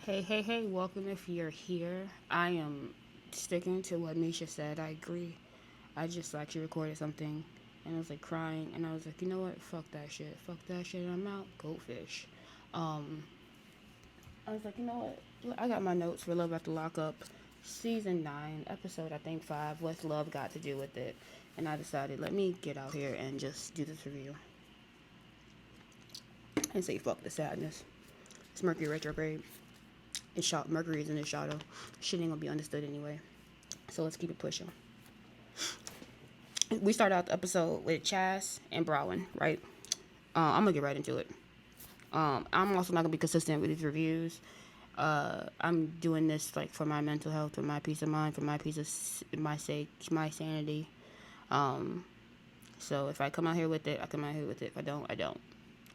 Hey, welcome if you're here. I am sticking to what Misha said. I agree. I just actually recorded something and I was like crying and I was like, you know what? Fuck that shit. Fuck that shit. I'm out. Goldfish. Um, I was like, you know what? I got my notes for Love After Lockup, season 9, episode I think 5. What's love got to do with it? And I decided, let me get out here and just do this review and say fuck the sadness. It's Mercury retrograde. It's shot. Mercury's in his shadow. Shit ain't gonna be understood anyway. So let's keep it pushing. We start out the episode with Chaz and Browen, right? I'm gonna get right into it. I'm also not gonna be consistent with these reviews. I'm doing this like for my mental health, for my peace of mind, for my peace of my sake, my sanity. Um, so if I come out here with it, I come out here with it. If I don't, I don't.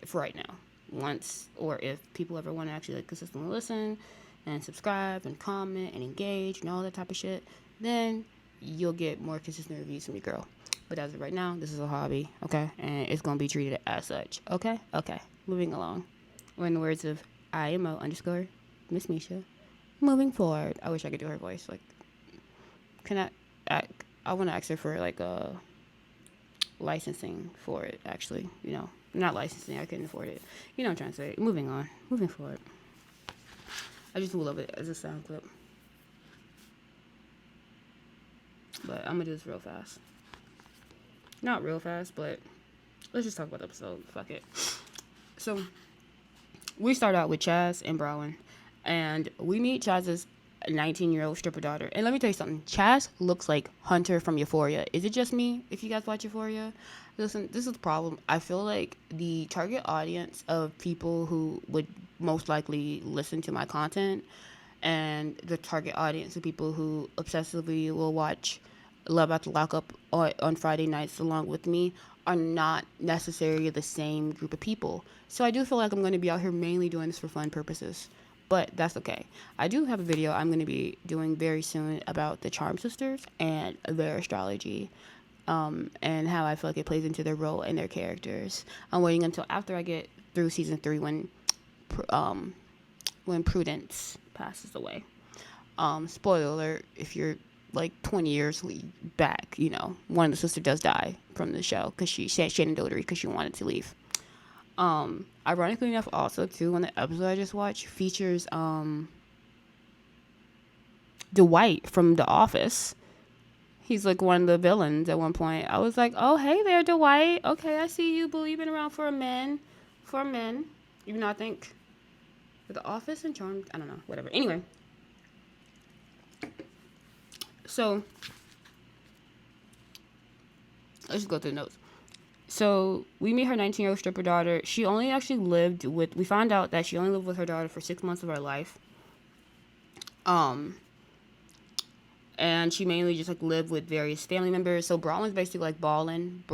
For right now. Once or if people ever want to actually like consistently listen and subscribe and comment and engage and all that type of shit, then you'll get more consistent reviews from your girl. But as of right now, this is a hobby, okay? And it's gonna be treated as such. Okay. Moving along. Or in the words of IMO underscore Miss Misha. Moving forward. I wish I could do her voice. Like, can I want to ask her for like a licensing for it, actually, not licensing, I couldn't afford it, what I'm trying to say. Moving forward, I just love it as a sound clip, but I'm gonna do this real fast. Not real fast, but let's just talk about the episode. Fuck it. So we start out with Chaz and Browen, and we meet Chaz's 19-year-old stripper daughter. And let me tell you something. Chaz looks like Hunter from Euphoria. Is it just me if you guys watch Euphoria? Listen, this is the problem. I feel like the target audience of people who would most likely listen to my content and the target audience of people who obsessively will watch Love After Lockup on Friday nights along with me are not necessarily the same group of people. So I do feel like I'm going to be out here mainly doing this for fun purposes. But that's okay. I do have a video I'm going to be doing very soon about the Charm Sisters and their astrology, and how I feel like it plays into their role and their characters. I'm waiting until after I get through season 3 when Prudence passes away. Spoiler alert, if you're like 20 years back, one of the sisters does die from the show because she said Shannon Doherty because she wanted to leave. Ironically enough, also too, on the episode I just watched features Dwight from The Office. He's like one of the villains at one point. I was like, oh hey there, Dwight. Okay, I see you believing around for men. Even though I think The Office and Charmed, I don't know, whatever. Anyway, so let's just go through the notes. So we meet her 19-year-old stripper daughter. She only actually we found out that she only lived with her daughter for 6 months of her life. And she mainly just like lived with various family members. So Brawlin's basically like Brawlin. We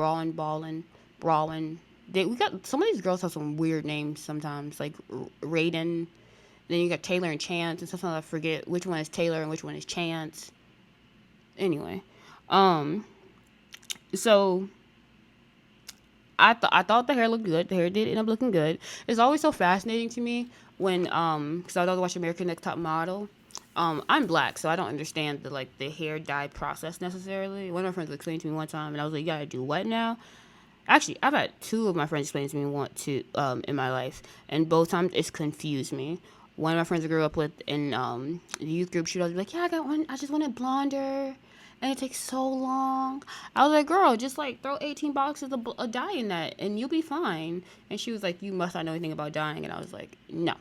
got some of these girls have some weird names sometimes, like Raiden. Then you got Taylor and Chance, and sometimes I forget which one is Taylor and which one is Chance. Anyway, so I thought the hair looked good. The hair did end up looking good. It's always so fascinating to me when because I was watching American Next Top Model. I'm black, so I don't understand the hair dye process necessarily. One of my friends explained to me one time, and I was like, "You gotta do what now?" Actually, I've had 2 of my friends explain to me in my life, and both times it's confused me. One of my friends I grew up with in the youth group, she was like, "Yeah, I got one. I just want it blonder." And it takes so long. I was like, girl, just like throw 18 boxes of dye in that and you'll be fine. And she was like, you must not know anything about dyeing. And I was like, no.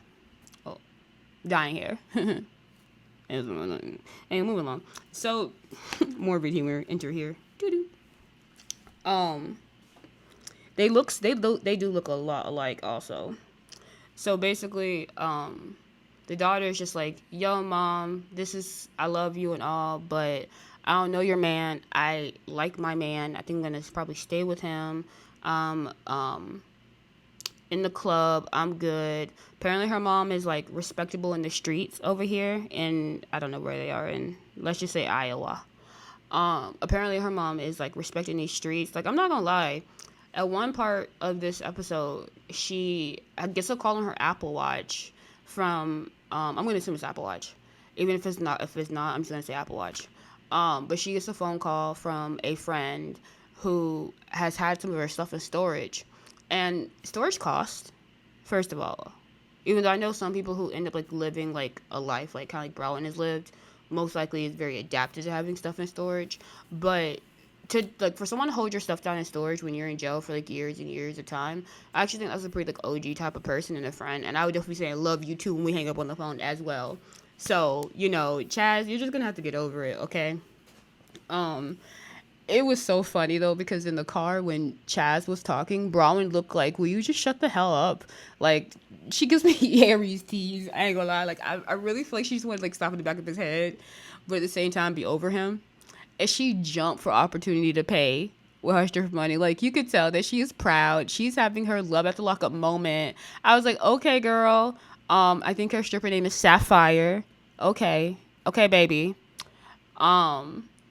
Oh, dyeing hair. And moving along. So, morbid humor, enter here. Doo-doo. They do look a lot alike also. So basically, the daughter is just like, yo, mom, I love you and all, but I don't know your man. I like my man. I think I'm going to probably stay with him. In the club. I'm good. Apparently her mom is like respectable in the streets over here. And I don't know where they are in, let's just say Iowa. Apparently her mom is like respecting these streets. Like, I'm not going to lie. At one part of this episode, I guess they're calling her Apple Watch from I'm gonna assume it's Apple Watch. Even if it's not, I'm just gonna say Apple Watch. But she gets a phone call from a friend who has had some of her stuff in storage, and storage costs. First of all, even though I know some people who end up like living like a life like kind of like Brown has lived, most likely is very adapted to having stuff in storage. But to like for someone to hold your stuff down in storage when you're in jail for like years and years of time, I actually think that's a pretty like OG type of person and a friend. And I would definitely say I love you too when we hang up on the phone as well. So, Chaz, you're just gonna have to get over it, okay? Um, it was so funny though because in the car when Chaz was talking, Bronwyn looked like, "Will you just shut the hell up?" Like she gives me Aries tease. I ain't gonna lie. Like I really feel like she just wanted to like stop in the back of his head, but at the same time be over him. And she jumped for opportunity to pay with her strip money. Like you could tell that she is proud. She's having her love at the lockup moment. I was like, okay, girl. I think her stripper name is Sapphire. Okay, okay, baby.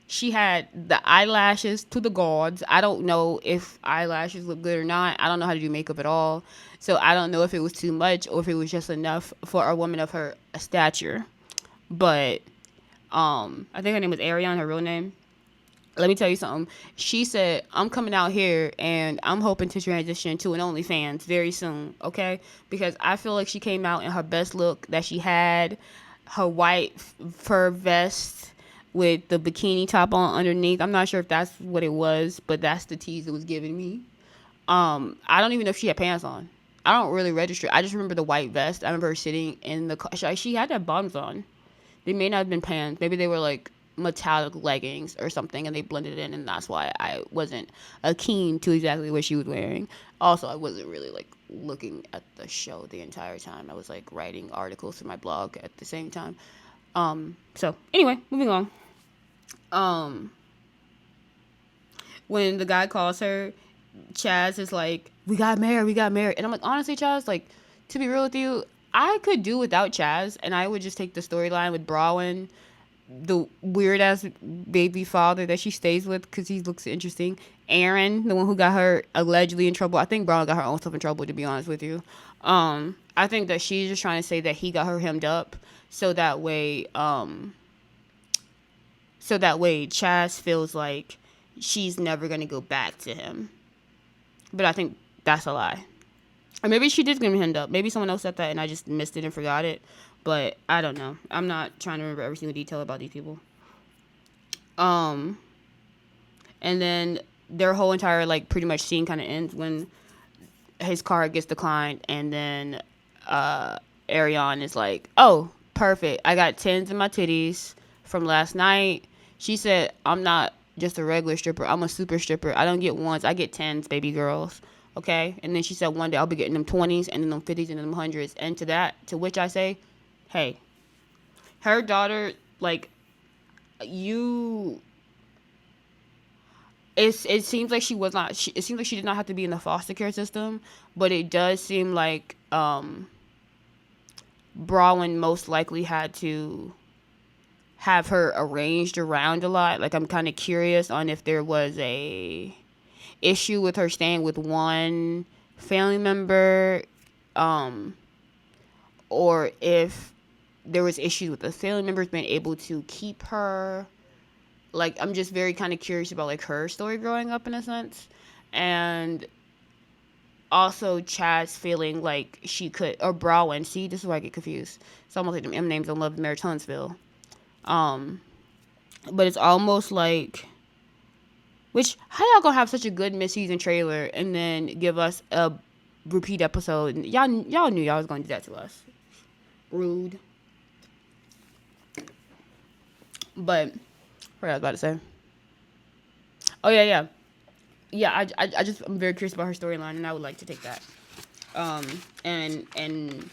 She had the eyelashes to the gods. I don't know if eyelashes look good or not. I don't know how to do makeup at all. So I don't know if it was too much or if it was just enough for a woman of her stature. But I think her name was Ariane, her real name. Let me tell you something. She said, I'm coming out here and I'm hoping to transition to an OnlyFans very soon, okay? Because I feel like she came out in her best look that she had, her white fur vest with the bikini top on underneath. I'm not sure if that's what it was, but that's the tease it was giving me. I don't even know if she had pants on. I don't really register. I just remember the white vest. I remember her sitting in the car. She had that bottoms on. They may not have been pants. Maybe they were like metallic leggings or something and they blended in, and that's why I wasn't keen to exactly what she was wearing. Also, I wasn't really like looking at the show the entire time. I was like writing articles for my blog at the same time. So anyway, moving on. When the guy calls her, Chaz is like, we got married. And I'm like, honestly, Chaz, like, to be real with you, I could do without Chaz, and I would just take the storyline with Brawin, the weird ass baby father that she stays with because he looks interesting. Aaron, the one who got her allegedly in trouble. I think Brawin got her own stuff in trouble, to be honest with you. I think that she's just trying to say that he got her hemmed up so that way Chaz feels like she's never gonna go back to him. But I think that's a lie. Or maybe she did get him hemmed up. Maybe someone else said that and I just missed it and forgot it. But I don't know. I'm not trying to remember every single detail about these people. And then their whole entire like pretty much scene kind of ends when his card gets declined, and then Ariane is like, "Oh, perfect. I got tens in my titties from last night." She said, "I'm not just a regular stripper. I'm a super stripper. I don't get ones. I get tens, baby girls." Okay? And then she said, "One day I'll be getting them 20s and then them 50s and then them 100s." And to which I say, hey, her daughter, like, it seems like she was not, it seems like she did not have to be in the foster care system, but it does seem like, Brawin most likely had to have her arranged around a lot. Like, I'm kind of curious on if there was a issue with her staying with one family member, or if there was issues with the family members being able to keep her. Like, I'm just very kind of curious about, like, her story growing up in a sense. And also Chaz feeling like she could, or Brawin. See, this is where I get confused. It's almost like them M names on Love and Marriage Huntsville. But it's almost like, which, how y'all gonna have such a good mid-season trailer and then give us a repeat episode? Y'all knew y'all was gonna do that to us. Rude. But what I was about to say. Oh yeah. I'm very curious about her storyline, and I would like to take that. And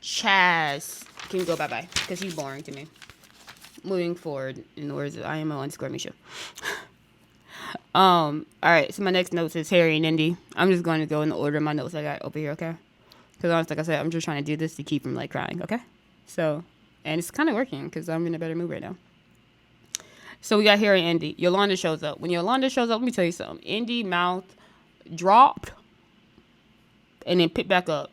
Chaz can go bye because he's boring to me. Moving forward, in the words of IMO_Misha. All right. So my next notes is Harry and Indy. I'm just going to go in the order of my notes I got over here, okay? Because honestly, like I said, I'm just trying to do this to keep from like crying, okay? So, and it's kind of working because I'm in a better mood right now. So we got Harry and Indy. Yolanda shows up. When Yolanda shows up, let me tell you something. Indy mouth dropped and then picked back up.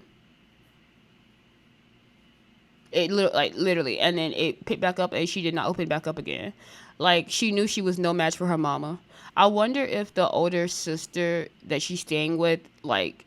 It literally, and then it picked back up, and she did not open back up again. Like, she knew she was no match for her mama. I wonder if the older sister that she's staying with, like,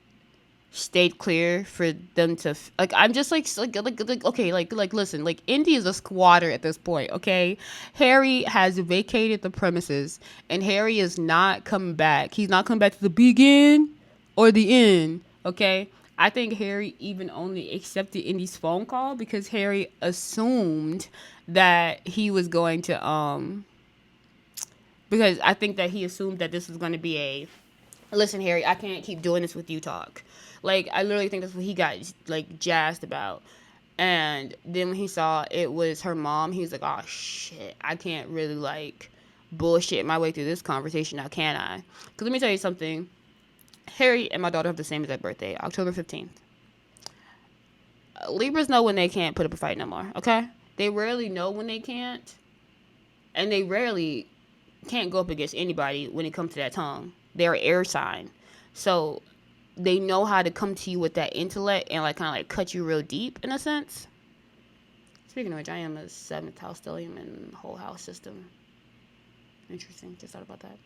stayed clear for them to like. I'm just like okay, like listen, like, Indy is a squatter at this point. Okay, Harry has vacated the premises, and Harry is not coming back. He's not coming back to the begin or the end. Okay, I think Harry even only accepted Indy's phone call because Harry assumed that he was going to because I think that he assumed that this was going to be a, listen, Harry, I can't keep doing this with you talk. Like, I literally think that's what he got, like, jazzed about. And then when he saw it was her mom, he was like, oh, shit, I can't really, like, bullshit my way through this conversation now, can I? Because let me tell you something. Harry and my daughter have the same exact birthday, October 15th. Libras know when they can't put up a fight no more, okay? They rarely know when they can't. And they rarely can't go up against anybody when it comes to that tongue. They're an air sign. So they know how to come to you with that intellect and, like, kind of, like, cut you real deep in a sense. Speaking of which, I am a 7th house stellium in the whole house system. Interesting. Just thought about that.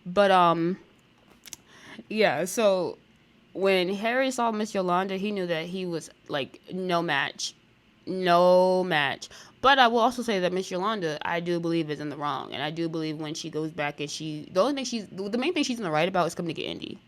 But, yeah, so when Harry saw Miss Yolanda, he knew that he was, like, no match. No match. But I will also say that Miss Yolanda, I do believe, is in the wrong. And I do believe when she goes back and the main thing she's in the right about is coming to get Indy.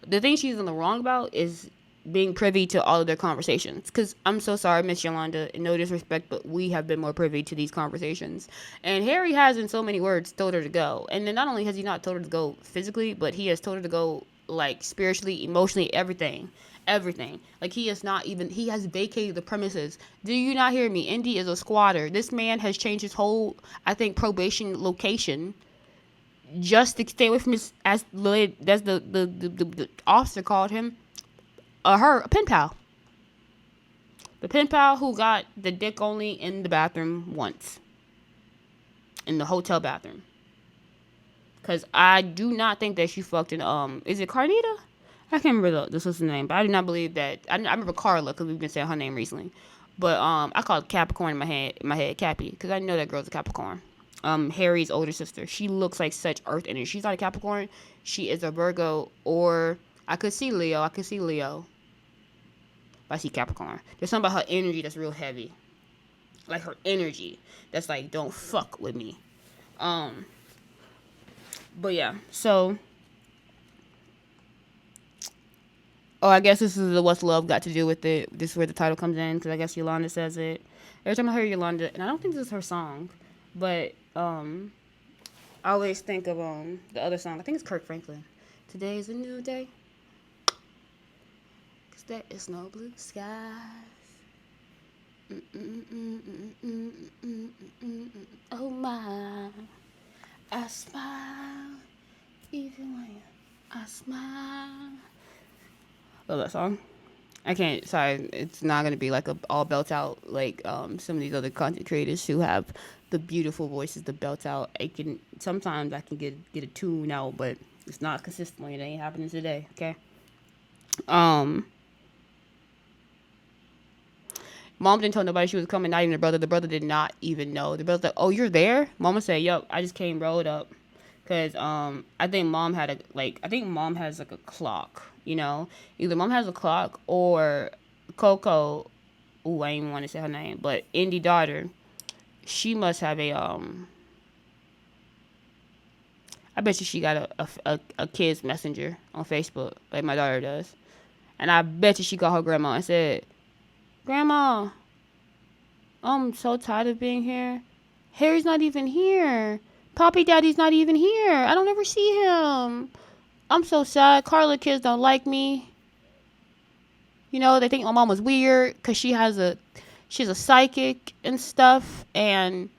The thing she's in the wrong about is being privy to all of their conversations. Because I'm so sorry, Miss Yolanda, no disrespect, but we have been more privy to these conversations. And Harry has, in so many words, told her to go. And then not only has he not told her to go physically, but he has told her to go, like, spiritually, emotionally, everything. Like, he has vacated the premises. Do you not hear me? Indy is a squatter. This man has changed his whole, I think, probation location just to stay away from his, as the officer called him, a pen pal. The pen pal who got the dick only in the bathroom once. In the hotel bathroom. Because I do not think that she fucked in, is it Carnita? I can't remember the sister's name, but I do not believe that. I remember Carla because we've been saying her name recently. But I call it Capricorn in my head, Cappy, because I know that girl's a Capricorn. Harry's older sister. She looks like such earth energy. She's not a Capricorn. She is a Virgo, or I could see Leo. But I see Capricorn. There's something about her energy that's real heavy. Like, her energy that's like, don't fuck with me. But yeah, so. Oh, I guess this is the What's Love Got to Do with it. This is where the title comes in, because I guess Yolanda says it. Every time I hear Yolanda, and I don't think this is her song, but I always think of the other song. I think it's Kirk Franklin. Today's a new day, because there is no blue skies. Oh my, I smile, even when I smile. Love that song. I can't, sorry, it's not going to be like a all belt out like some of these other content creators who have the beautiful voices to belt out. Sometimes I can get a tune out, but it's not consistently. It ain't happening today, okay? Mom didn't tell nobody she was coming, not even the brother. The brother did not even know. The brother's like, oh, you're there? Mama said, yup, I just came rolled up. Because I think mom has like a clock, you know? Either mom has a clock or Coco, ooh, I didn't even want to say her name, but Indy daughter, she must have I bet you she got a kid's messenger on Facebook, like my daughter does. And I bet you she called her grandma and said, Grandma, I'm so tired of being here. Harry's not even here. Poppy Daddy's not even here. I don't ever see him. I'm so sad. Carla kids don't like me. You know, they think my mom was weird because she's a psychic and stuff. And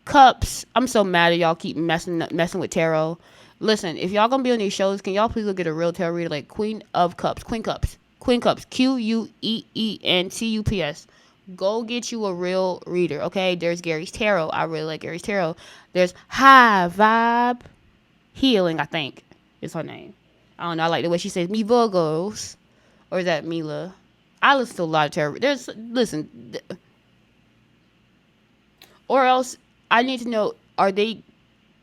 Cups, I'm so mad at y'all keep messing with tarot. Listen, if y'all gonna be on these shows, can y'all please go get a real tarot reader like Queen Cups, QUEENTUPS. Go get you a real reader, okay? There's Gary's Tarot. I really like Gary's Tarot. There's High Vibe Healing, I think is her name. I don't know. I like the way she says, me Virgos. Or is that Mila? I listen to a lot of tarot. Listen, or else I need to know, are they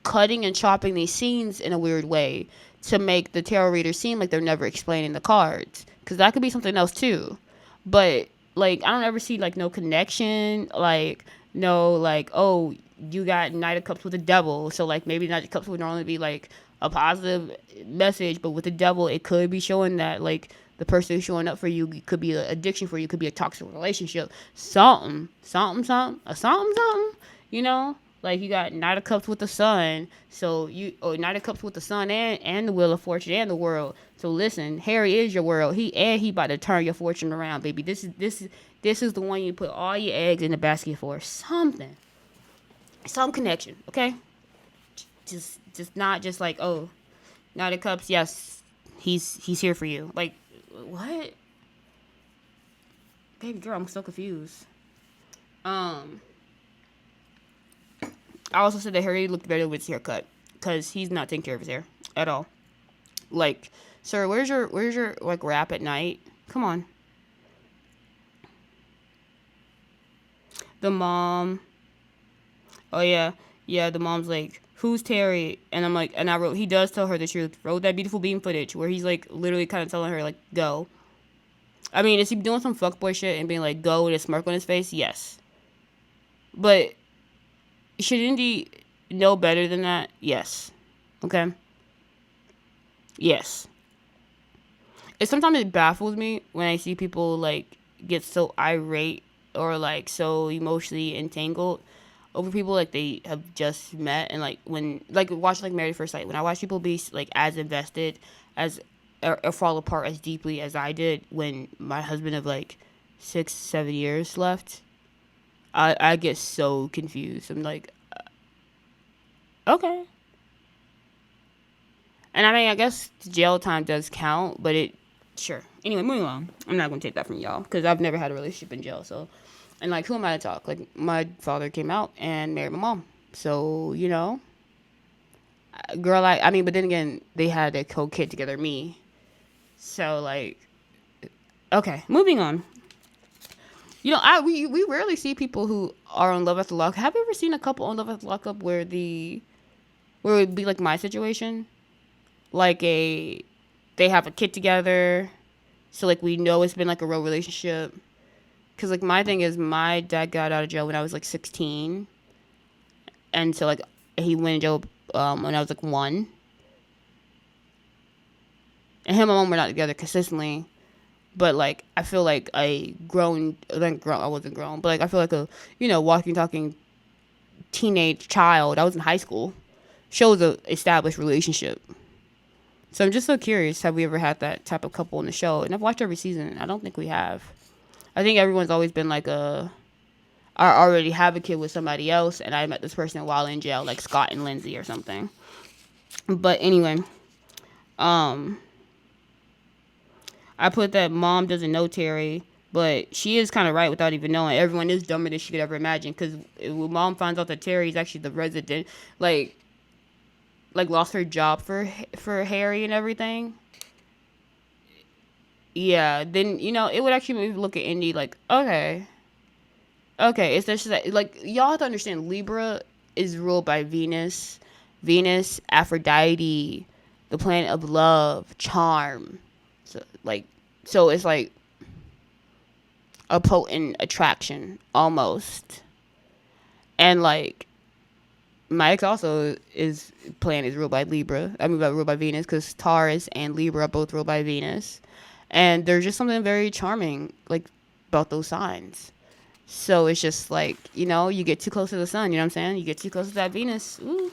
cutting and chopping these scenes in a weird way to make the tarot reader seem like they're never explaining the cards? Because that could be something else too. But like, I don't ever see like no connection, like no like, oh, you got Knight of Cups with the devil, so like maybe Knight of Cups would normally be like a positive message, but with the devil it could be showing that like the person who's showing up for you could be an addiction for you, could be a toxic relationship, something, you know. Like you got Knight of Cups with the Sun, so you or Knight of Cups with the Sun and the Wheel of Fortune and the World. So listen, Harry is your world. He about to turn your fortune around, baby. This is the one you put all your eggs in the basket for. Some connection, okay? Just not just like, oh, Knight of Cups. Yes, he's here for you. Like what, baby girl? I'm so confused. I also said that Harry looked better with his haircut because he's not taking care of his hair at all. Like, sir, where's your like rap at night? Come on. The mom. Oh yeah. The mom's like, who's Terry? And I'm like, and I wrote, he does tell her the truth. Wrote that beautiful beam footage where he's like literally kind of telling her like, go. I mean, is he doing some fuckboy shit and being like, go with a smirk on his face? Yes. But should Indy know better than that? Yes. Okay. Yes. Sometimes it baffles me when I see people like get so irate or like so emotionally entangled over people like they have just met, and like when like watch like Married at First Sight, when I watch people be like as invested as or fall apart as deeply as I did when my husband of like 6-7 years left, I get so confused. I'm like, okay. And I mean, I guess jail time does count, but sure. Anyway, moving on. I'm not going to take that from y'all because I've never had a relationship in jail. So, and like, who am I to talk? Like, my father came out and married my mom. So, you know, girl, I mean, but then again, they had a co-kid together, me. So, like, okay, moving on. You know, we rarely see people who are on Love After Lockup. Have you ever seen a couple on Love After Lockup where it would be like my situation? Like they have a kid together, so like we know it's been like a real relationship. Cause like my thing is, my dad got out of jail when I was like 16, and so like he went in jail when I was like 1, and him and my mom were not together consistently. But like I feel like I wasn't grown, but like I feel like a walking talking teenage child. I was in high school. Shows a established relationship. So I'm just so curious, have we ever had that type of couple in the show? And I've watched every season. I don't think we have. I think everyone's always been like I already have a kid with somebody else, and I met this person while in jail, like Scott and Lindsay or something. But anyway, I put that mom doesn't know Terry, but she is kind of right without even knowing. Everyone is dumber than she could ever imagine, because when mom finds out that Terry is actually the resident, like lost her job for Harry and everything. Yeah, then it would actually make me look at Indy like, okay, it's just that, like, y'all have to understand, Libra is ruled by Venus, Aphrodite, the planet of love, charm. So it's like a potent attraction almost, and like my ex also planet is ruled by Libra. I mean, ruled by Venus, because Taurus and Libra are both ruled by Venus, and there's just something very charming like about those signs. So it's just like, you get too close to the sun. You know what I'm saying? You get too close to that Venus. Ooh,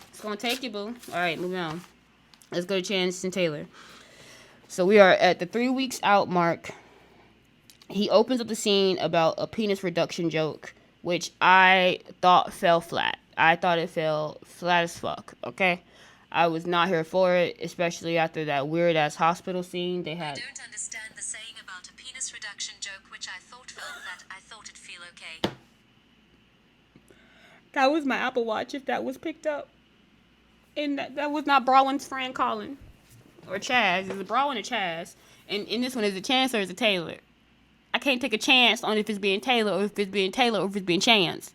it's gonna take you, boo. All right, moving on. Let's go to Chance and Taylor. So we are at the 3 weeks out mark. He opens up the scene about a penis reduction joke, which I thought fell flat. I thought it fell flat as fuck, okay? I was not here for it, especially after that weird-ass hospital scene they had. I don't understand the saying about a penis reduction joke, which I thought fell flat. I thought it'd feel okay. That was my Apple Watch if that was picked up. And that was not Brawin's friend Colin. Or Chaz. It's a Brawin and Chaz. And in this one, is it Chance or is it Taylor? I can't take a chance on if it's being Taylor or if it's being Taylor or if it's being Chance.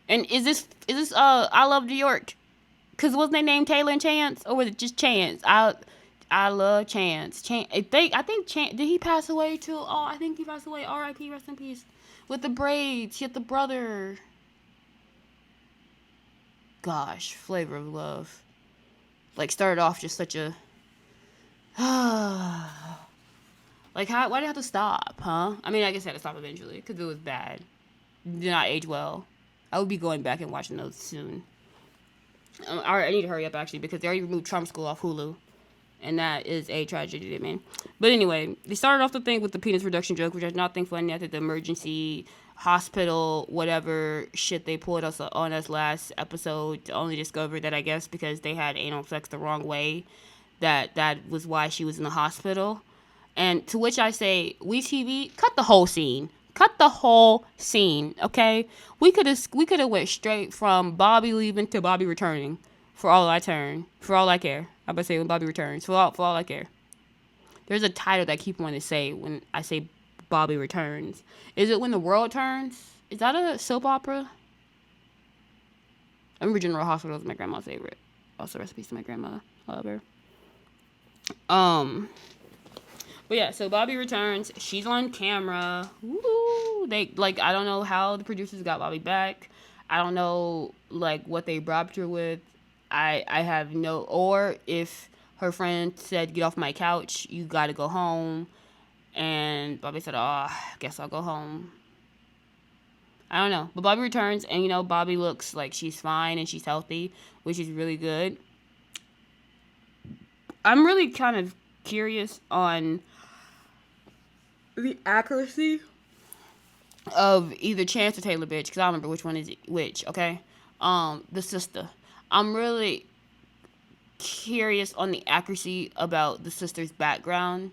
And is this I Love New York? Cause wasn't they named Taylor and Chance, or was it just Chance? I love Chance. I think Chance, did he pass away too? Oh, I think he passed away. R.I.P. Rest in peace. With the braids, he had the brother. Gosh, Flavor of Love. Like started off just such a like how why did it have to stop, huh? I mean, I guess it had to stop eventually because it was bad. Did not age well. I would be going back and watching those soon. I need to hurry up actually because they already removed Charm School off Hulu, and that is a tragedy to me. But anyway, they started off the thing with the penis reduction joke, which I did not think funny. I think the emergency hospital whatever shit they pulled us on us last episode to only discover that I guess because they had anal sex the wrong way, that was why she was in the hospital. And to which I say, WeTV, cut the whole scene. Cut the whole scene, okay? We could have went straight from Bobby leaving to Bobby returning. For all I care. I'm about to say when Bobby returns. For all I care. There's a title that I keep wanting to say when I say Bobby returns. Is it When the World Turns? Is that a soap opera? I remember General Hospital was my grandma's favorite. Also, recipes to my grandma. I love her. But yeah, so Bobby returns. She's on camera. Woo! They I don't know how the producers got Bobby back. I don't know what they robbed her with. I have no, or if her friend said, "Get off my couch, you gotta go home," and Bobby said, "Oh, I guess I'll go home." I don't know, but Bobby returns, and Bobby looks like she's fine and she's healthy, which is really good. I'm really kind of curious on the accuracy of either Chance or Taylor, bitch, because I don't remember which one is which, okay? The sister. I'm really curious on the accuracy about the sister's background,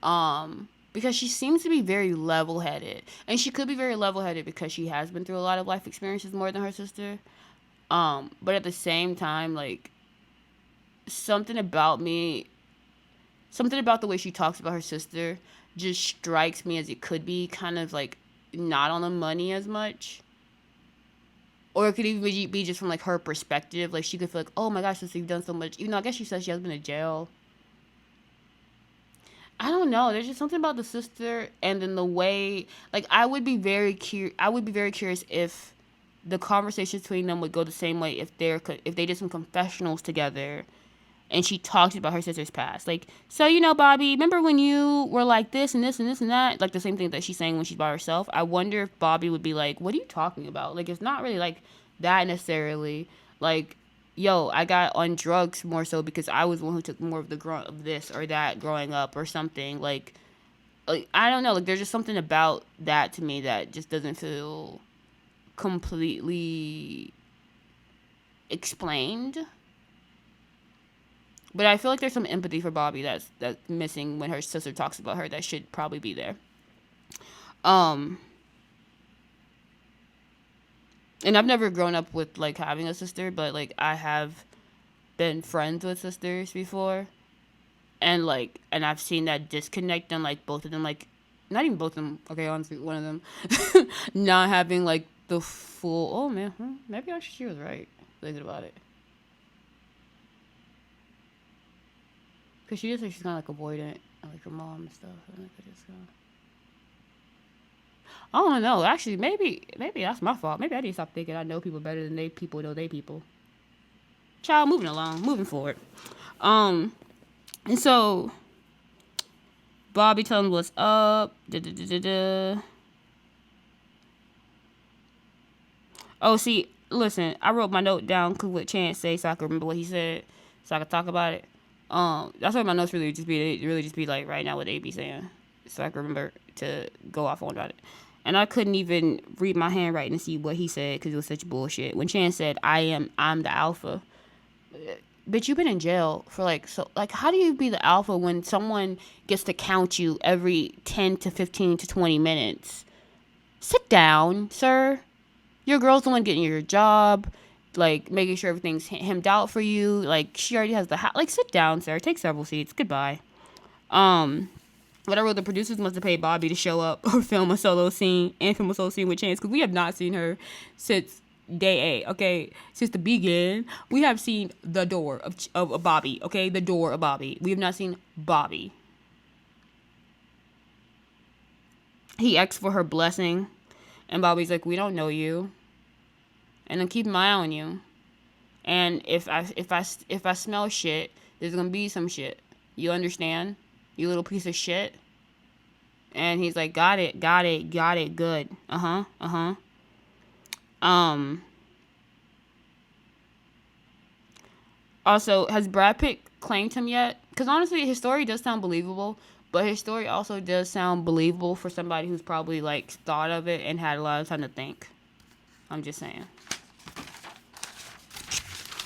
because she seems to be very level-headed, and she could be very level-headed because she has been through a lot of life experiences more than her sister, but at the same time, something about the way she talks about her sister just strikes me as it could be kind of not on the money as much. Or it could even be just from her perspective. She could feel oh my gosh, sister, you've done so much. Even though I guess she says she has been in jail. I don't know. There's just something about the sister, and then the way I would be very curious if the conversations between them would go the same way if they did some confessionals together. And she talks about her sister's past. So, Bobby, remember when you were like this and this and this and that? The same thing that she's saying when she's by herself. I wonder if Bobby would be like, what are you talking about? It's not really that necessarily. Yo, I got on drugs more so because I was the one who took more of the grunt of this or that growing up or something. I don't know. There's just something about that to me that just doesn't feel completely explained. But I feel there's some empathy for Bobby that's missing when her sister talks about her that should probably be there. And I've never grown up with having a sister, but I have been friends with sisters before, and and I've seen that disconnect on both of them, not even both of them. Okay, honestly, one of them not having the full. Oh man, maybe actually she was right thinking about it. Because she just she's kind of avoidant, her mom and stuff. I don't know. Actually, maybe that's my fault. Maybe I need to stop thinking I know people better than they people know they people. Child, moving forward. And so Bobby telling what's up. Oh, see, listen, I wrote my note down because what Chance say so I can remember what he said, so I can talk about it. That's why my notes really just be right now what they be saying, so I can remember to go off on about it. And I couldn't even read my handwriting and see what he said because it was such bullshit. When Chance said, I'm the alpha. Bitch, you've been in jail for how do you be the alpha when someone gets to count you every 10 to 15 to 20 minutes? Sit down, sir. Your girl's the one getting your job, making sure everything's hemmed out for you. She already has the house. Sit down, sir. Take several seats. Goodbye. Whatever, the producers must have paid Bobby to show up or film a solo scene with Chance, because we have not seen her since day 8. Okay, since the begin, we have seen the door of Bobby. Okay, the door of Bobby. We have not seen Bobby. He asked for her blessing, and Bobby's like, "We don't know you, and I'm keeping my eye on you. And if I smell shit, there's gonna be some shit. You understand? You little piece of shit." And he's like, got it, good. Also, has Brad Pitt claimed him yet? Because honestly, his story does sound believable, but his story also does sound believable for somebody who's probably, like, thought of it and had a lot of time to think. I'm just saying.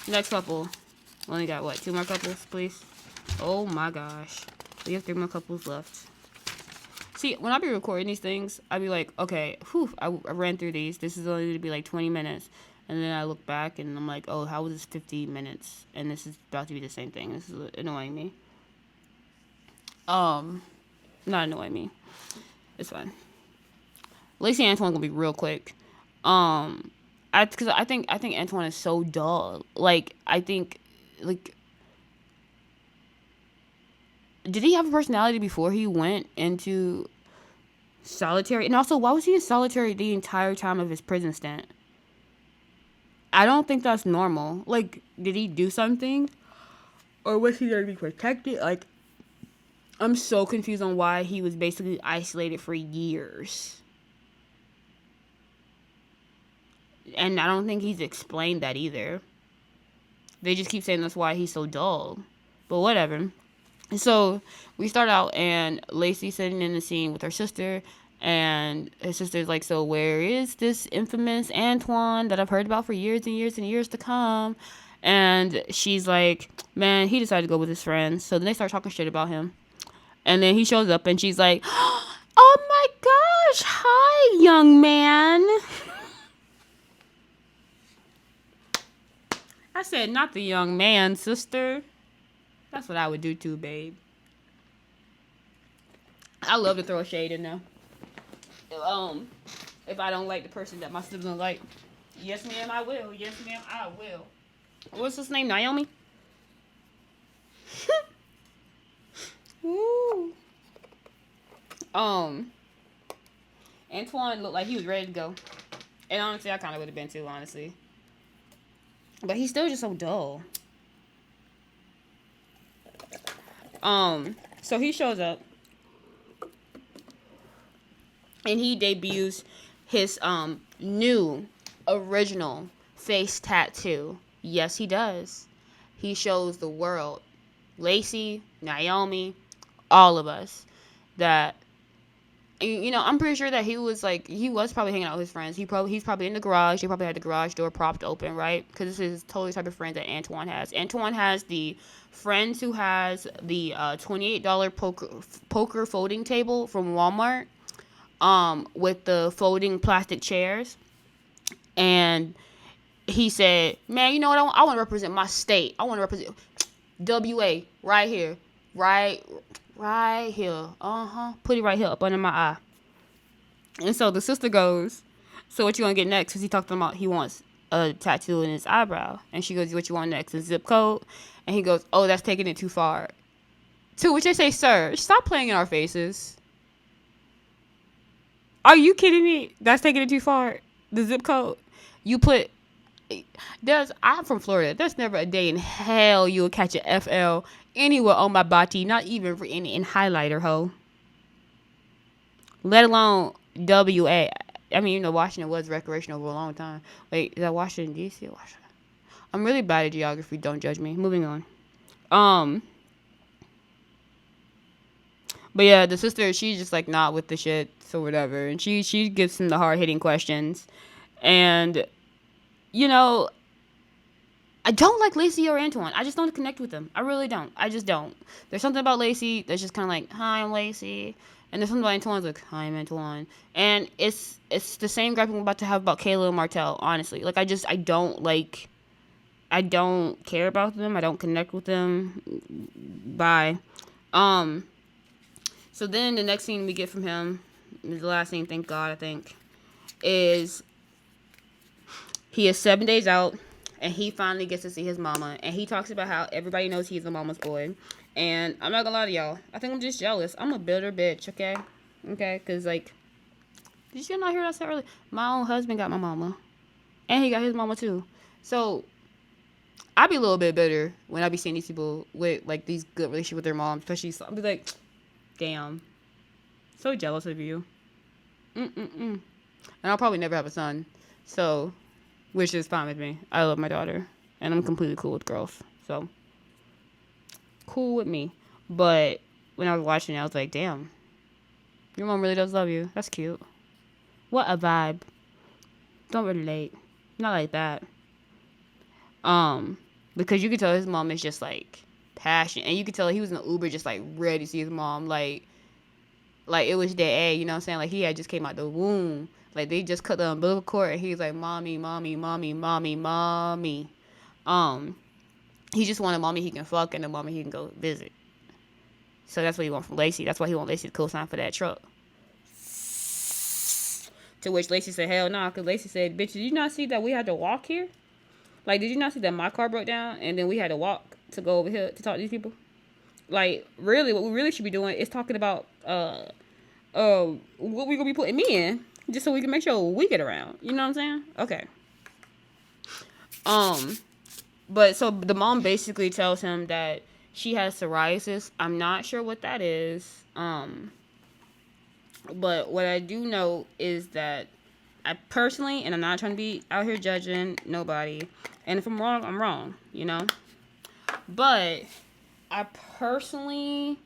Next couple. Only got, what, 2 more couples, please? Oh, my gosh. We have 3 more couples left. See, when I be recording these things, I be like, okay, I ran through these. This is only going to be like 20 minutes. And then I look back and I'm like, oh, how was this 50 minutes? And this is about to be the same thing. This is annoying me. Not annoying me. It's fine. Lacey and Antoine gonna be real quick. Because I think Antoine is so dull. Like, I think, like, did he have a personality before he went into solitary? And also, why was he in solitary the entire time of his prison stint? I don't think that's normal. Like, did he do something? Or was he there to be protected? Like, I'm so confused on why he was basically isolated for years. And I don't think he's explained that either. They just keep saying that's why he's so dull. But whatever. So we start out and Lacey sitting in the scene with her sister, and her sister's like, so where is this infamous Antoine that I've heard about for years and years and years to come? And she's like, man, he decided to go with his friends. So then they start talking shit about him. And then he shows up and she's like, oh my gosh, hi, young man. I said, not the young man, sister. That's what I would do too, babe. I love to throw shade in there. If I don't like the person that my siblings like, yes, ma'am, I will. Yes, ma'am, I will. What's his name? Naomi? Woo. Antoine looked like he was ready to go. And honestly, I kind of would have been too, honestly. But he's still just so dull. So he shows up. And he debuts his, new, original face tattoo. Yes, he does. He shows the world, Lacey, Naomi, all of us, that, you know, I'm pretty sure that he was probably hanging out with his friends. He's probably in the garage. He probably had the garage door propped open, right? Because this is totally the type of friend that Antoine has. Antoine has the friends who has the $28 poker folding table from Walmart, with the folding plastic chairs. And he said, man, you know what? I want to represent my state. I want to represent WA right here. Right here. Put it right here up under my eye. And so the sister goes, so what you want to get next? Because he talked about he wants a tattoo in his eyebrow. And she goes, what you want next? A zip code? And he goes, oh, that's taking it too far. To which I say, sir, stop playing in our faces. Are you kidding me? That's taking it too far. The zip code. I'm from Florida. There's never a day in hell you'll catch a FL anywhere on my body, not even in highlighter, ho. Let alone WA. I mean, you know, Washington was recreational for a long time. Wait, is that Washington, D.C. or Washington? I'm really bad at geography. Don't judge me. Moving on. But yeah, the sister, she's just like not with the shit, so whatever. And she gives him the hard-hitting questions. And, you know, I don't like Lacey or Antoine. I just don't connect with them. I really don't. I just don't. There's something about Lacey that's just kind of like, hi, I'm Lacey. And there's something about Antoine's like, hi, I'm Antoine. And it's the same gripe I'm about to have about Kayla and Martell, honestly. Like, I don't care about them. I don't connect with them. Bye. So then the next scene we get from him, the last scene, thank God, I think, is he is 7 days out, and he finally gets to see his mama. And he talks about how everybody knows he's a mama's boy. And I'm not gonna lie to y'all, I think I'm just jealous. I'm a bitter bitch, okay? Okay, because, like, did you not hear what I said earlier? My own husband got my mama. And he got his mama, too. So, I be a little bit bitter when I be seeing these people with, like, these good relationships with their mom. Especially, I'll be like, damn. So jealous of you. And I'll probably never have a son. So, which is fine with me. I love my daughter. And I'm completely cool with girls. So, cool with me. But when I was watching it, I was like, damn. Your mom really does love you. That's cute. What a vibe. Don't relate. Not like that. Because you could tell his mom is just, like, passionate. And you could tell he was in the Uber just, like, ready to see his mom. Like it was that A, you know what I'm saying? Like, he had just came out the womb. Like, they just cut the umbilical cord, and he's like, mommy, mommy, mommy, mommy, mommy. He just wanted mommy he can fuck and a mommy he can go visit. So that's what he want from Lacey. That's why he want Lacey to co-sign for that truck. To which Lacey said, hell nah, because Lacey said, bitch, did you not see that we had to walk here? Like, did you not see that my car broke down and then we had to walk to go over here to talk to these people? Like, really, what we really should be doing is talking about what we gonna be putting me in, just so we can make sure we get around. You know what I'm saying? Okay. But so the mom basically tells him that she has psoriasis. I'm not sure what that is. But what I do know is that I personally, and I'm not trying to be out here judging nobody, and if I'm wrong, I'm wrong, you know? But I personally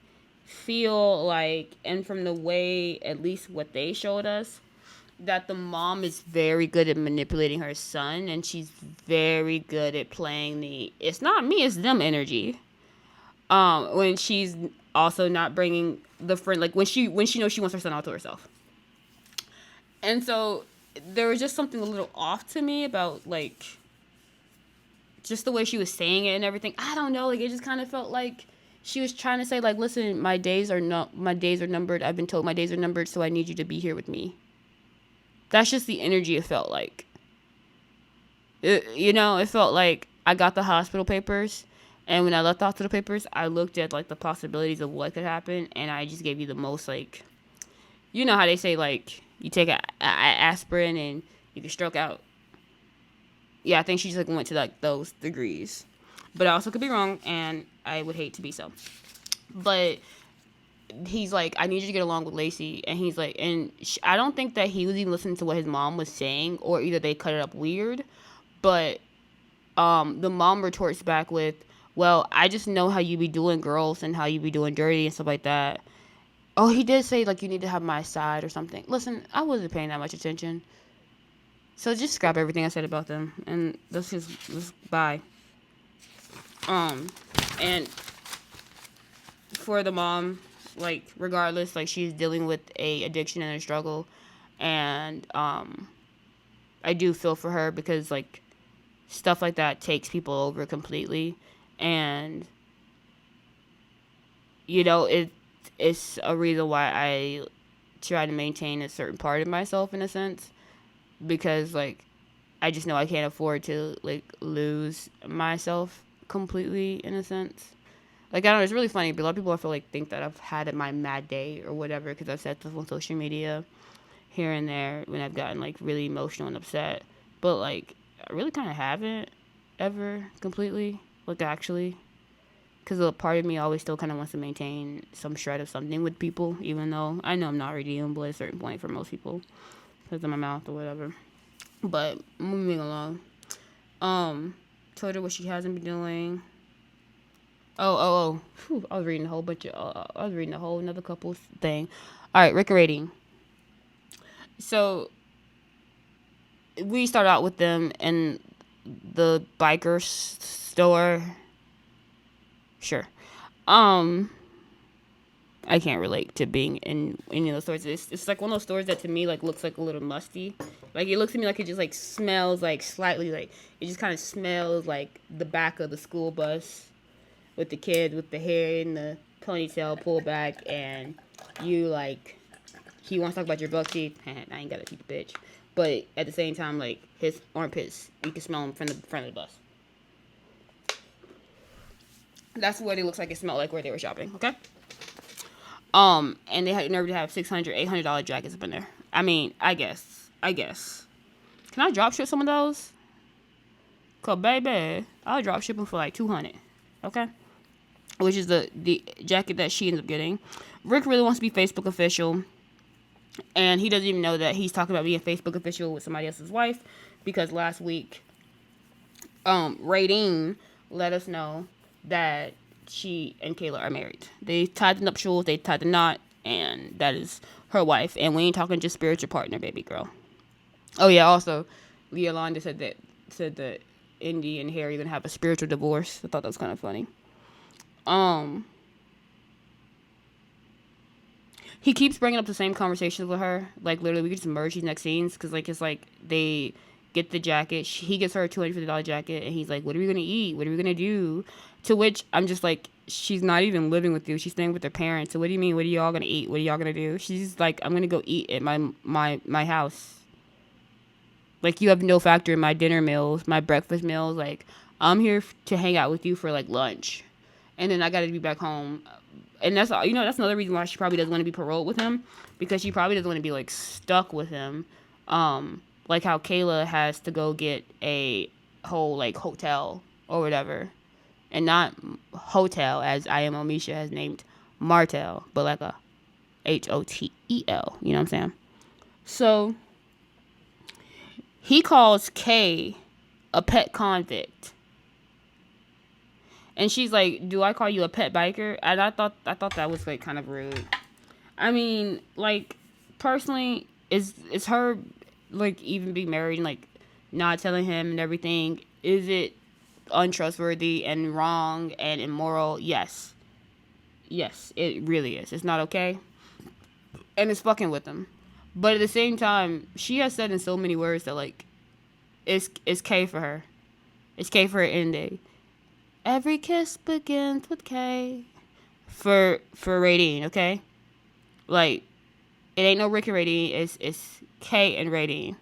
feel like, and from the way, at least what they showed us, that the mom is very good at manipulating her son, and she's very good at playing the it's not me, it's them energy. When she's also not bringing the friend, like when she knows she wants her son all to herself. And so there was just something a little off to me about, like, just the way she was saying it and everything. I don't know, like, it just kind of felt like she was trying to say, like, listen, my days are numbered. I've been told my days are numbered, so I need you to be here with me. That's just the energy it felt like. It felt like I got the hospital papers, and when I left the hospital papers, I looked at, like, the possibilities of what could happen, and I just gave you the most, like, you know how they say, like, you take a aspirin and you can stroke out. Yeah, I think she just, like, went to, like, those degrees. But I also could be wrong, and I would hate to be so. But he's like, I need you to get along with Lacey. And he's like, and I don't think that he was even listening to what his mom was saying, or either they cut it up weird. But the mom retorts back with, well, I just know how you be doing girls and how you be doing dirty and stuff like that. Oh, he did say, like, you need to have my side or something. Listen, I wasn't paying that much attention. So just scrap everything I said about them. And let's bye. And for the mom, like, regardless, like, she's dealing with a addiction and a struggle. And I do feel for her because, like, stuff like that takes people over completely. And, it's a reason why I try to maintain a certain part of myself, in a sense, because, like, I just know I can't afford to, like, lose myself completely, in a sense. Like, I don't know, it's really funny, but a lot of people, I feel like, think that I've had my mad day or whatever, because I've said stuff on social media here and there when I've gotten, like, really emotional and upset. But, like, I really kind of haven't ever completely, like, actually. Because a part of me always still kind of wants to maintain some shred of something with people, even though I know I'm not redeemable at a certain point for most people because of my mouth or whatever. But moving along. Told her what she hasn't been doing. Whew, I was reading a whole bunch of, I was reading a whole another couple's thing. All right, Rick rating. So, we start out with them in the biker store. Sure. I can't relate to being in any of those stores. It's like one of those stores that to me, like, looks like a little musty. Like, it looks to me like it just, like, smells, like, slightly, like, it just kind of smells like the back of the school bus with the kid with the hair in the ponytail pulled back and you like he wants to talk about your buck teeth. I ain't got a teeth, bitch. But at the same time, like his armpits, you can smell them from the front of the bus. That's what it looks like. It smelled like where they were shopping. Okay. And they had nerve to have $600, $800 jackets up in there. I mean, I guess. Can I drop ship some of those? Cause baby, I'll drop ship them for like $200. Okay. Which is the jacket that she ends up getting. Rick really wants to be Facebook official. And he doesn't even know that he's talking about being Facebook official with somebody else's wife. Because last week, Radine let us know that she and Kayla are married. They tied the nuptials, they tied the knot, and that is her wife. And we ain't talking just spiritual partner, baby girl. Oh yeah, also, Yolanda said that Indy and Harry are gonna have a spiritual divorce. I thought that was kind of funny. He keeps bringing up the same conversations with her. Like, literally, we could just merge these next scenes. Because, like, it's like they get the jacket. He gets her a $250 jacket. And he's like, what are we going to eat? What are we going to do? To which I'm just like, she's not even living with you. She's staying with her parents. So what do you mean? What are y'all going to eat? What are y'all going to do? She's like, I'm going to go eat at my house. Like, you have no factor in my dinner meals, my breakfast meals. Like, I'm here to hang out with you for, like, lunch. And then I got to be back home. And that's another reason why she probably doesn't want to be paroled with him, because she probably doesn't want to be like stuck with him, like how Kayla has to go get a whole like hotel or whatever, and not hotel as I am Omisha has named Martel, but like a Hotel. You know what I'm saying? So he calls Kay a pet convict. And she's like, do I call you a pet biker? And I thought that was like kind of rude. I mean, like, personally, is her like even being married and like not telling him and everything, is it untrustworthy and wrong and immoral? Yes, it really is. It's not okay, and it's fucking with him. But at the same time, she has said in so many words that like it's K for her. It's K for her ending. Every kiss begins with K. For Radine, okay? Like, it ain't no Rick and Radine. It's K and Radine.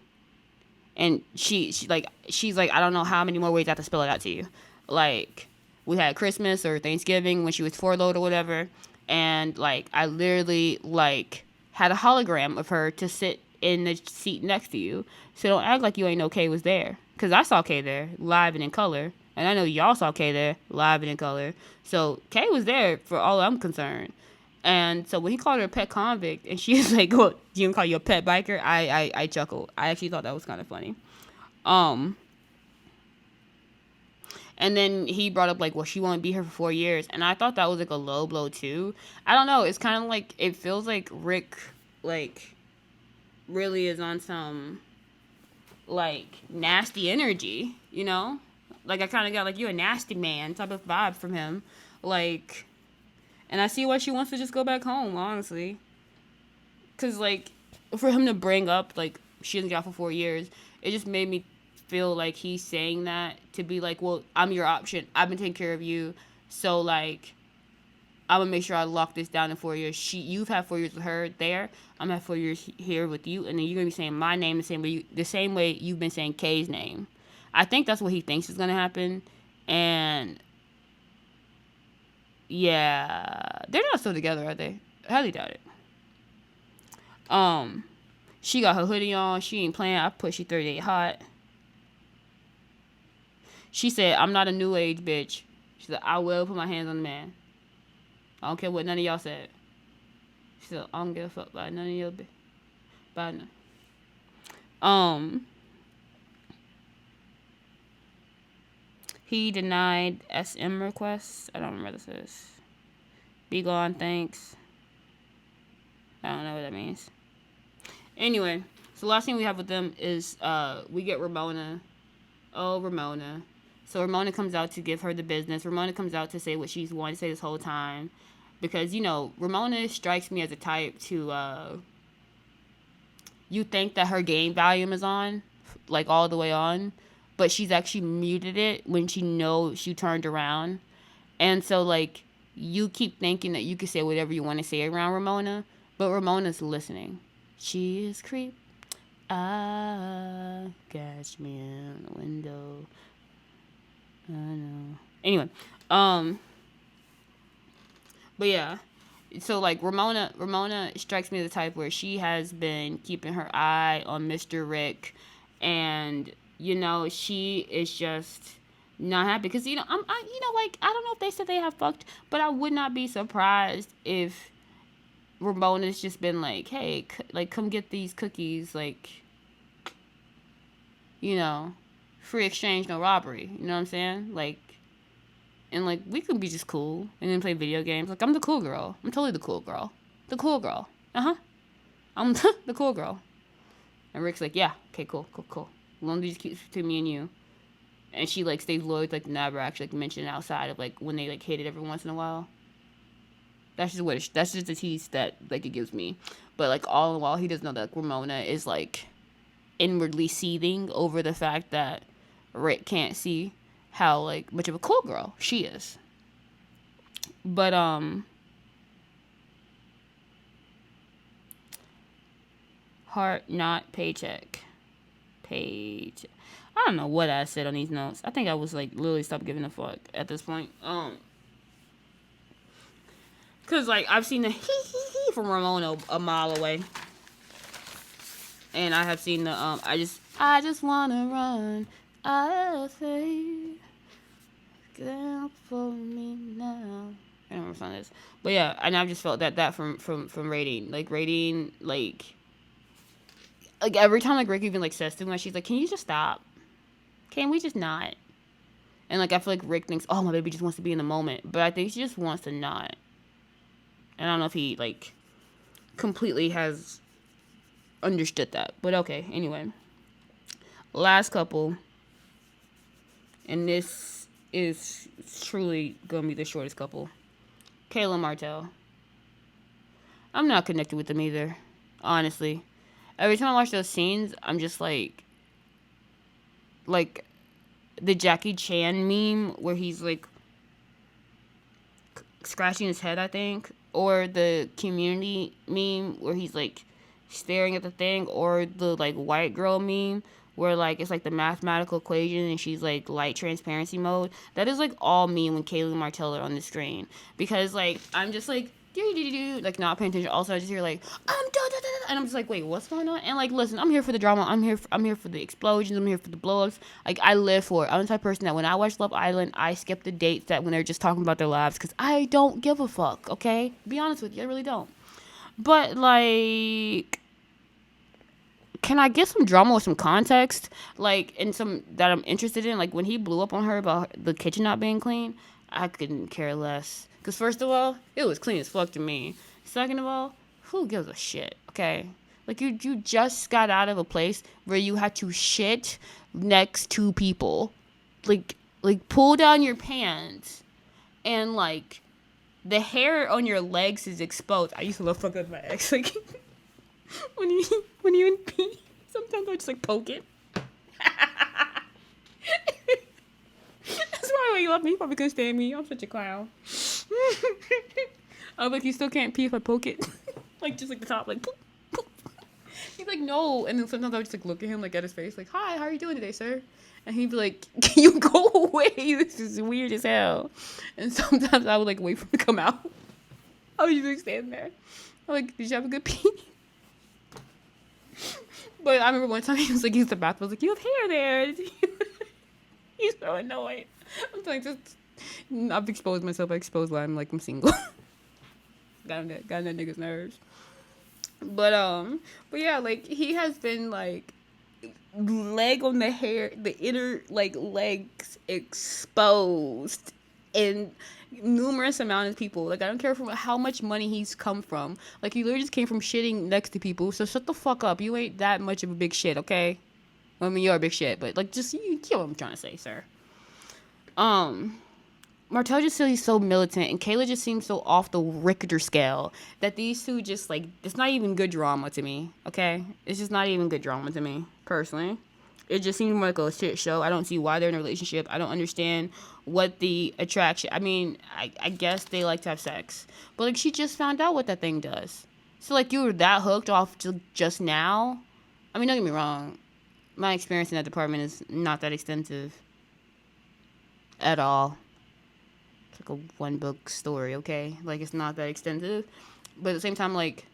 And she's like, I don't know how many more ways I have to spell it out to you. Like, we had Christmas or Thanksgiving when she was furloughed or whatever. And, like, I literally, like, had a hologram of her to sit in the seat next to you. So don't act like you ain't know K was there. Because I saw K there, live and in color. And I know y'all saw Kay there, live and in color. So Kay was there for all I'm concerned. And so when he called her a pet convict, and she was like, "What? You can call you a pet biker?" I chuckled. I actually thought that was kind of funny. And then he brought up like, well, she won't be here for 4 years, and I thought that was like a low blow too. I don't know. It's kind of like it feels like Rick like really is on some like nasty energy, you know. Like, I kind of got, like, you a nasty man type of vibe from him. Like, and I see why she wants to just go back home, honestly. Because, like, for him to bring up, like, she hasn't got out for 4 years, it just made me feel like he's saying that to be like, well, I'm your option. I've been taking care of you. So, like, I'm going to make sure I lock this down in 4 years. You've had 4 years with her there. I'm going to have 4 years here with you. And then you're going to be saying my name the same way you've been saying Kay's name. I think that's what he thinks is going to happen. And, yeah. They're not still together, are they? I highly doubt it. She got her hoodie on. She ain't playing. I put she 38 hot. She said, I'm not a new age bitch. She said, I will put my hands on the man. I don't care what none of y'all said. She said, I don't give a fuck about none of y'all. About none. He denied SM requests. I don't remember what this is. Be gone, thanks. I don't know what that means. Anyway, so the last thing we have with them is we get Ramona. Oh, Ramona. So Ramona comes out to give her the business. Ramona comes out to say what she's wanted to say this whole time. Because, you know, Ramona strikes me as a type to, you think that her game volume is on, like all the way on. But she's actually muted it when she knows you turned around. And so, like, you keep thinking that you can say whatever you want to say around Ramona. But Ramona's listening. She is creep. Catch me in the window. I know. Anyway, but yeah. So like Ramona strikes me as the type where she has been keeping her eye on Mr. Rick, and she is just not happy because like I don't know if they said they have fucked, but I would not be surprised if Ramona's just been like, hey, like come get these cookies, like free exchange, no robbery. You know what I'm saying? Like, and like we could be just cool and then play video games. Like I'm the cool girl. I'm totally the cool girl. The cool girl. I'm the cool girl. And Rick's like, yeah, okay, cool. As long as you just keep between me and you. And she like stays loyal, like never actually like mentioned outside of like when they like hit it every once in a while. That's just the tease that like it gives me. But like all in all, he doesn't know that Ramona is like inwardly seething over the fact that Rick can't see how like much of a cool girl she is. But heart not paycheck. Page. I don't know what I said on these notes. I think I was like literally stopped giving a fuck at this point. Cause like I've seen the hee from Ramona a mile away. And I have seen the I just wanna run. I say girl for me now. I don't know what song it is. But yeah, and I've just felt that from Rating. Like Rating like every time like Rick even like says to me, she's like, can you just stop? Can we just not? And like I feel like Rick thinks, oh, my baby just wants to be in the moment. But I think she just wants to not. And I don't know if he like completely has understood that. But okay, anyway. Last couple. And this is truly gonna be the shortest couple. Kayla Martell. I'm not connected with them either. Honestly. Every time I watch those scenes, I'm just like the Jackie Chan meme where he's like scratching his head, I think, or the Community meme where he's like staring at the thing, or the like white girl meme where like it's like the mathematical equation and she's like light transparency mode. That is like all me when Kaylee Martell are on the screen, because like I'm just like like not paying attention. Also I just hear like and I'm just like, wait, what's going on? And like, listen, I'm here for the drama. I'm here for the explosions. I'm here for the blow-ups. Like I live for it. I'm the type of person that when I watch Love Island, I skip the dates that when they're just talking about their lives, because I don't give a fuck. Okay, be honest with you, I really don't. But like, can I get some drama with some context, like, and some that I'm interested in? Like when he blew up on her about the kitchen not being clean, I couldn't care less. Because first of all, it was clean as fuck to me. Second of all, who gives a shit? Okay, like you just got out of a place where you had to shit next to people, like pull down your pants, and like the hair on your legs is exposed. I used to love fucking with my ex. Like when you in pee, sometimes I just like poke it. That's why when you love me, you probably couldn't stand me. I'm such a clown. I'm like, you still can't pee if I poke it. Like just like the top, like poop, poop. He's like, no. And then sometimes I would just like look at him, like at his face, like, hi, how are you doing today, sir? And he'd be like, can you go away? This is weird as hell. And sometimes I would like wait for him to come out. I would just like stand there. I'm like, did you have a good pee? But I remember one time he was like, used the bathroom. I was like, you have hair there. He's so annoyed. I'm like, just, I've exposed myself. I exposed why I'm like, I'm single. got on that nigga's nerves. But yeah, like he has been like leg on the hair, the inner like legs exposed in numerous amount of people. Like I don't care from how much money he's come from. Like he literally just came from shitting next to people. So shut the fuck up. You ain't that much of a big shit, okay? I mean, you're a big shit, but like just you get what I'm trying to say, sir. Martell just seems so militant, and Kayla just seems so off the Richter scale that these two just, like, it's not even good drama to me, okay? It's just not even good drama to me, personally. It just seems more like a shit show. I don't see why they're in a relationship. I don't understand what the attraction... I mean, I guess they like to have sex. But, like, she just found out what that thing does. So, like, you were that hooked off to just now? I mean, don't get me wrong. My experience in that department is not that extensive at all. It's like a one book story, okay? Like, it's not that extensive. But at the same time, like,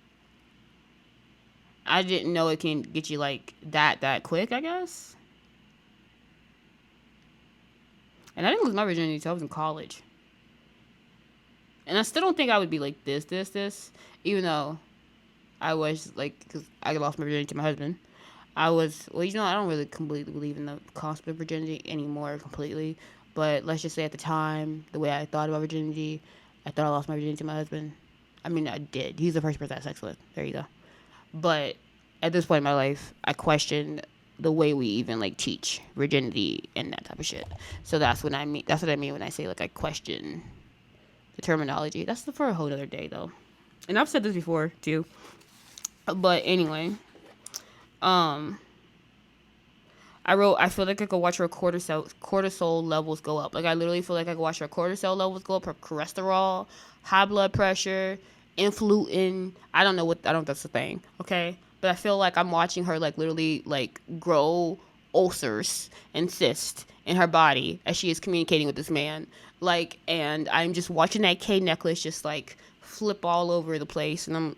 I didn't know it can get you, like, that quick, I guess. And I didn't lose my virginity until I was in college. And I still don't think I would be like this. Even though I was, like, because I lost my virginity to my husband. I was, well, I don't really completely believe in the concept of virginity anymore completely. But let's just say at the time, the way I thought about virginity, I thought I lost my virginity to my husband. I mean, I did. He's the first person I had sex with. There you go. But at this point in my life, I questioned the way we even, like, teach virginity and that type of shit. So that's what I mean. That's what I mean when I say, like, I question the terminology. That's for a whole other day, though. And I've said this before too. But anyway, I feel like I could watch her cortisol levels go up. Like, I literally feel like I could watch her cortisol levels go up, her cholesterol, high blood pressure, influenza. I don't know if that's a thing, okay? But I feel like I'm watching her, like, literally, like, grow ulcers and cysts in her body as she is communicating with this man. Like, and I'm just watching that K necklace just, like, flip all over the place, and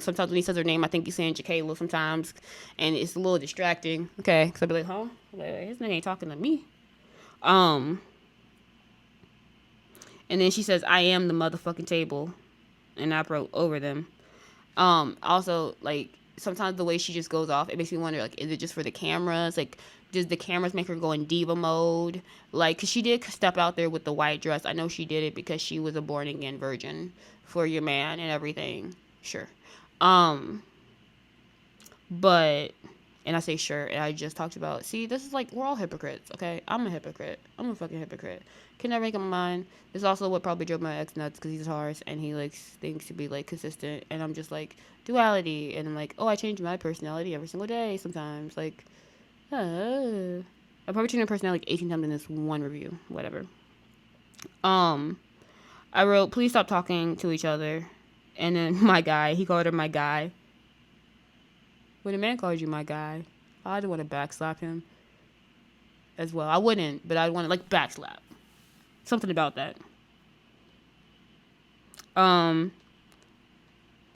sometimes when he says her name, I think he's saying Jacayla sometimes, and it's a little distracting. Okay, because I'll be like, huh? Like, his nigga ain't talking to me. And then she says, "I am the motherfucking table," and I wrote over them. Also, like, sometimes the way she just goes off, it makes me wonder, like, is it just for the cameras? Like, does the cameras make her go in diva mode? Like, because she did step out there with the white dress. I know she did it because she was a born again virgin for your man and everything. Sure. But, and I say sure, and I just talked about, see, this is like, we're all hypocrites, okay? I'm a hypocrite. I'm a fucking hypocrite. Can never make up my mind. This is also what probably drove my ex nuts, because he's a Taurus, and he likes things to be, like, consistent, and I'm just like, duality, and I'm like, oh, I change my personality every single day sometimes, like, I've probably changed my personality like 18 times in this one review, whatever. I wrote, please stop talking to each other, and then my guy, he called her my guy. When a man calls you my guy, I'd want to backslap him as well. I wouldn't, but I'd want to, like, backslap. Something about that.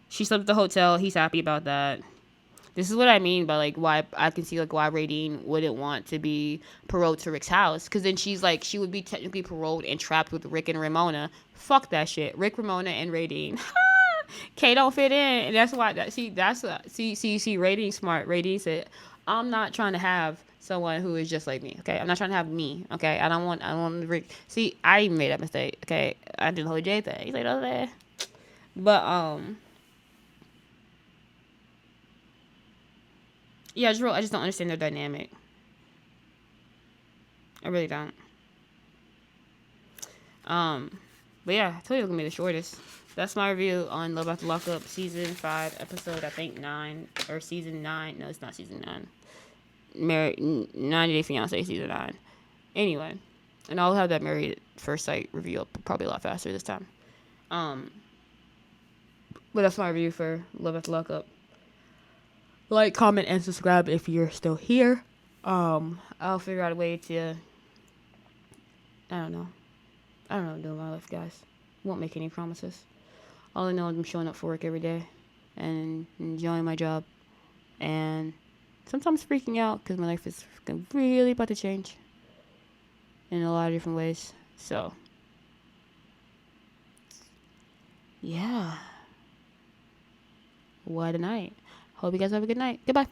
She slept at the hotel. He's happy about that. This is what I mean by, like, why I can see, like, why Radine wouldn't want to be paroled to Rick's house. Because then she's like, she would be technically paroled and trapped with Rick and Ramona. Fuck that shit. Rick, Ramona, and Radine. Kay don't fit in. And that's why, Radine smart. Radine said, I'm not trying to have someone who is just like me, okay? I'm not trying to have me, okay? I don't want Rick. See, I even made that mistake, okay? I did the whole J thing. He's like, okay. But, yeah, I just don't understand their dynamic. I really don't. But yeah, I told you it was gonna be the shortest. That's my review on Love After Lockup season 5, episode I think 9, or season 9. No, it's not season 9. 90 Day Fiance season 9. Anyway, and I'll have that Married at First Sight review up probably a lot faster this time. But that's my review for Love After Lockup. Like, comment, and subscribe if you're still here. I'll figure out a way to, I don't know what I'm doing with my life, guys. Won't make any promises. All I know is I'm showing up for work every day and enjoying my job, and sometimes freaking out because my life is really about to change in a lot of different ways. So, yeah. What a night. Hope you guys have a good night. Goodbye.